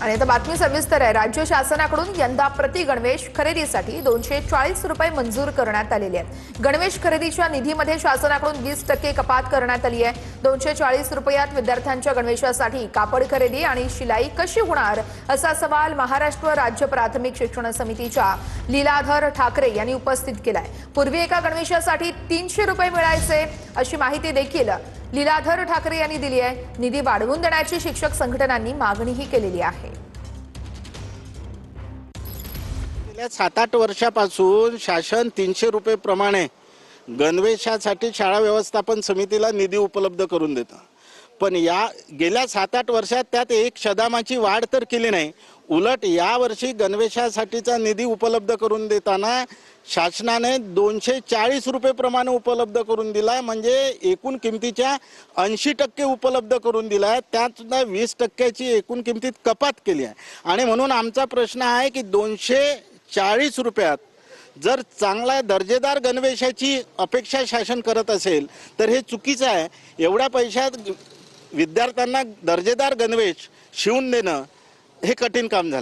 आणि आता बातमी सविस्तर आहे। राज्य शासनाकडून यंदा प्रति गणवेश खरेदीसाठी 240 रुपये मंजूर करण्यात आलेले आहेत। गणवेश खरेदीच्या निधीमध्ये शासनाकडून 20% कपात करण्यात आली आहे। 240 रुपयात विद्यार्थ्यांच्या गणवेशासाठी कापड खरेदी आणि शिलाई कशी होणार असा सवाल महाराष्ट्र राज्य प्राथमिक शिक्षण समितीच्या लीलाधर ठाकरे यांनी उपस्थित केलाय। पूर्वी एका गणवेशासाठी 300 रुपये मिळायचे अशी माहिती देखील लीलाधर ठाकरे यांनी दिली आहे। निधी वाढवून देण्याची शिक्षक संघटनांनी मागणीही केलेली आहे। गेल्या 7-8 वर्षापासून शासन 300 रुपये प्रमाणे गणवेशासाठी शाळा व्यवस्थापन समितीला निधी उपलब्ध करून देतं, पण या गेल्या 7-8 वर्षात त्यात एक शदामाची वाढ तर केली नाही। उलट या वर्षी गणवेशासाठीचा निधी उपलब्ध करून देताना शासनाने 240 रुपये प्रमाणे उपलब्ध करून दिला, म्हणजे एकूण किमतीच्या 80% उपलब्ध करून दिला। त्यात सुद्धा 20%ची एकूण किमतीत कपात केली आहे। आणि म्हणून आमचा प्रश्न आहे की 240 रुपयात जर चांगला दर्जेदार गणवेशाची अपेक्षा शासन करत असेल तर हे चुकीचं आहे। एवढ्या पैशात विद्यार्थ्यांना दर्जेदार गणवेश शिवून देणं हे कठीण काम झालं।